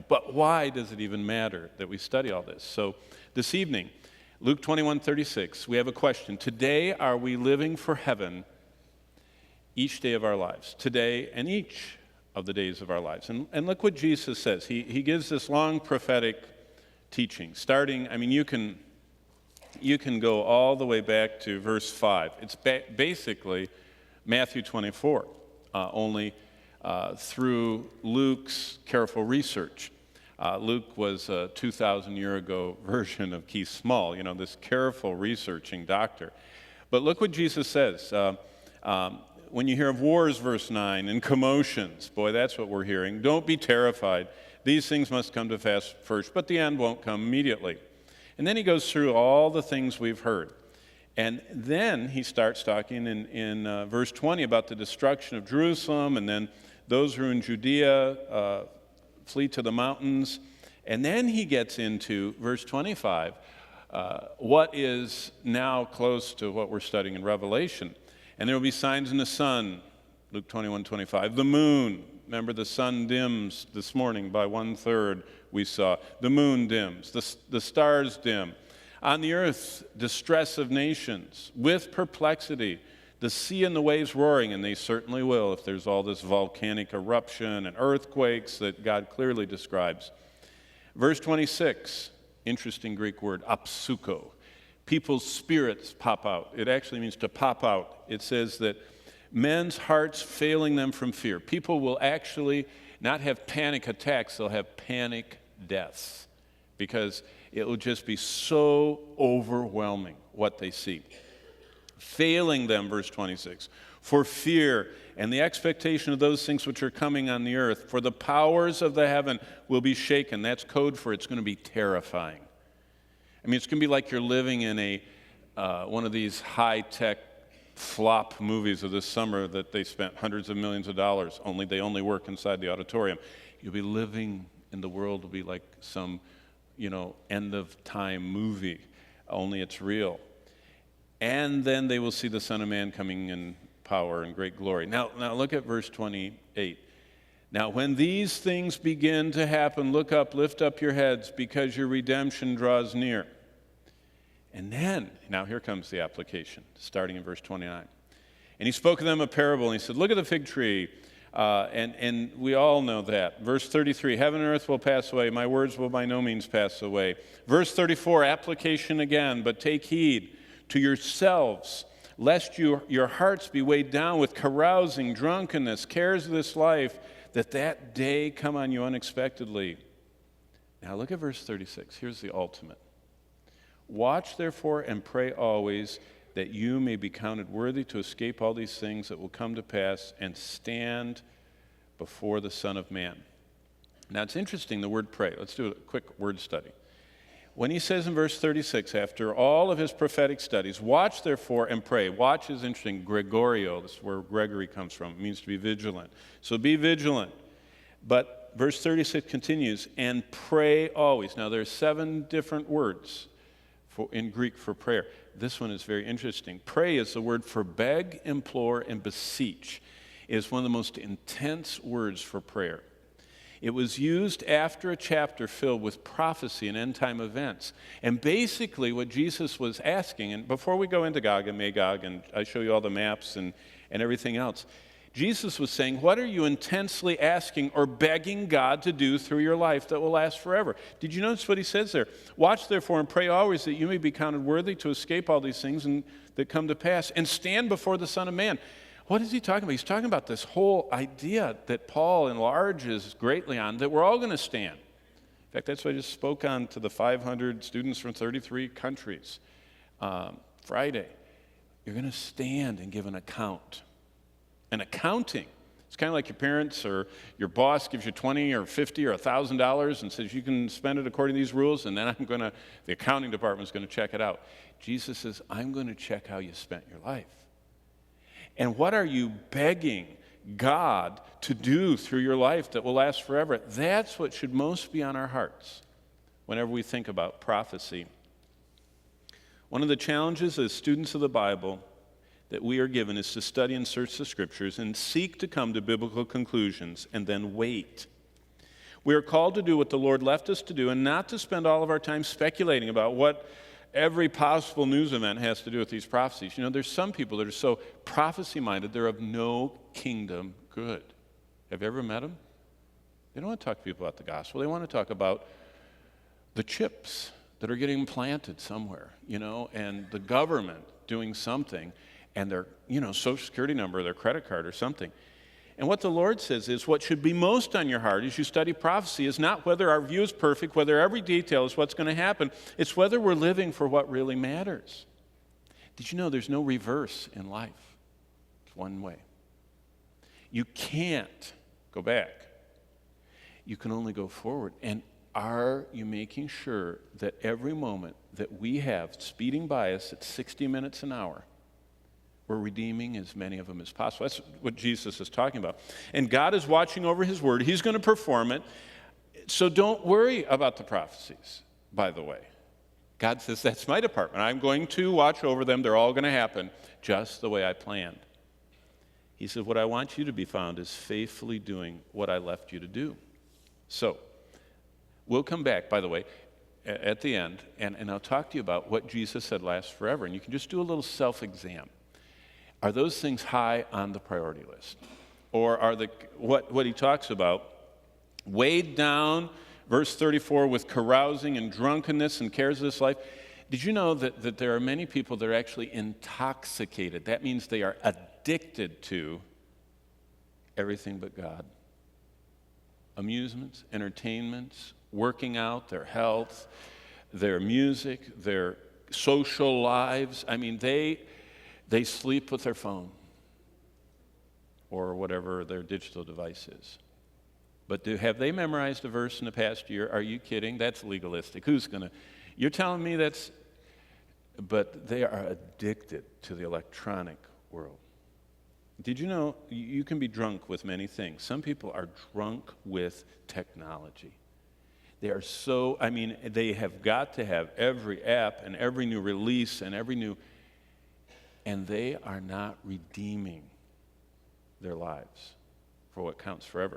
But why does it even matter that we study all this? So this evening, Luke 21:36, we have a question. Today, are we living for heaven each day of our lives? Today and each of the days of our lives. And look what Jesus says. He gives this long prophetic teaching, starting, you can go all the way back to verse 5. It's basically Matthew 24, only through Luke's careful research. Luke was a 2,000 year ago version of Keith Small, this careful researching doctor. But look what Jesus says. When you hear of wars, verse 9, and commotions, boy, that's what we're hearing. Don't be terrified. These things must come to pass first, but the end won't come immediately. And then he goes through all the things we've heard. And then he starts talking in verse 20 about the destruction of Jerusalem, and then those who are in Judea flee to the mountains. And then he gets into verse 25, what is now close to what we're studying in Revelation. And there will be signs in the sun, Luke 21:25. The moon, remember the sun dims this morning by 1/3 we saw. The moon dims, the stars dim. On the earth, distress of nations, with perplexity, the sea and the waves roaring, and they certainly will if there's all this volcanic eruption and earthquakes that God clearly describes. Verse 26, interesting Greek word, apsuko. People's spirits pop out. It actually means to pop out. It says that men's hearts failing them from fear. People will actually not have panic attacks, they'll have panic deaths because it will just be so overwhelming what they see. Failing them, verse 26, for fear and the expectation of those things which are coming on the earth, for the powers of the heaven will be shaken. That's code for it's going to be terrifying. It's going to be like you're living in one of these high-tech flop movies of this summer that they spent hundreds of millions of dollars, only they only work inside the auditorium. You'll be living in the world will be like some, end-of-time movie, only it's real. And then they will see the Son of Man coming in power and great glory. Now look at verse 28. Now, when these things begin to happen, look up, lift up your heads, because your redemption draws near. And then, now here comes the application, starting in verse 29. And he spoke to them a parable, and he said, look at the fig tree. And we all know that. Verse 33, heaven and earth will pass away. My words will by no means pass away. Verse 34, application again. But take heed to yourselves, lest your hearts be weighed down with carousing, drunkenness, cares of this life, that day come on you unexpectedly. Now look at verse 36. Here's the ultimate. Watch therefore and pray always that you may be counted worthy to escape all these things that will come to pass and stand before the Son of Man. Now it's interesting, the word pray. Let's do a quick word study. When he says in verse 36, after all of his prophetic studies, watch therefore and pray. Watch is interesting. Gregorio, this is where Gregory comes from. It means to be vigilant. So be vigilant. But verse 36 continues, and pray always. Now there's 7 different words in Greek for prayer. This one is very interesting. Pray is the word for beg, implore, and beseech. It is one of the most intense words for prayer. It was used after a chapter filled with prophecy and end-time events. And basically what Jesus was asking, and before we go into Gog and Magog, and I show you all the maps and everything else, Jesus was saying, what are you intensely asking or begging God to do through your life that will last forever? Did you notice what he says there? Watch therefore and pray always that you may be counted worthy to escape all these things that come to pass and stand before the Son of Man. What is he talking about? He's talking about this whole idea that Paul enlarges greatly on, that we're all going to stand. In fact, that's what I just spoke on to the 500 students from 33 countries Friday. You're going to stand and give an account. An accounting. It's kind of like your parents or your boss gives you $20 or $50 or $1,000 and says you can spend it according to these rules, and then the accounting department is going to check it out. Jesus says, I'm going to check how you spent your life. And what are you begging God to do through your life that will last forever? That's what should most be on our hearts whenever we think about prophecy. One of the challenges as students of the Bible that we are given is to study and search the Scriptures and seek to come to biblical conclusions and then wait. We are called to do what the Lord left us to do and not to spend all of our time speculating about what every possible news event has to do with these prophecies. You know, there's some people that are so prophecy-minded, they're of no kingdom good. Have you ever met them? They don't want to talk to people about the gospel. They want to talk about the chips that are getting implanted somewhere, you know, and the government doing something, and their, you know, social security number, their credit card or something. And what the Lord says is what should be most on your heart as you study prophecy is not whether our view is perfect, whether every detail is what's going to happen. It's whether we're living for what really matters. Did you know there's no reverse in life? It's one way. You can't go back. You can only go forward. And are you making sure that every moment that we have speeding by us at 60 minutes an hour, we're redeeming as many of them as possible? That's what Jesus is talking about. And God is watching over his word. He's going to perform it. So don't worry about the prophecies, by the way. God says, that's my department. I'm going to watch over them. They're all going to happen just the way I planned. He said, what I want you to be found is faithfully doing what I left you to do. So we'll come back, by the way, at the end, and I'll talk to you about what Jesus said lasts forever. And you can just do a little self-exam. Are those things high on the priority list? Or are what he talks about weighed down, verse 34, with carousing and drunkenness and cares of this life? Did you know that there are many people that are actually intoxicated? That means they are addicted to everything but God. Amusements, entertainments, working out, their health, their music, their social lives. I mean, they sleep with their phone or whatever their digital device is. But have they memorized a verse in the past year? Are you kidding? That's legalistic. You're telling me that's, but they are addicted to the electronic world. Did you know you can be drunk with many things? Some people are drunk with technology. They are so, they have got to have every app and every new release and and they are not redeeming their lives for what counts forever.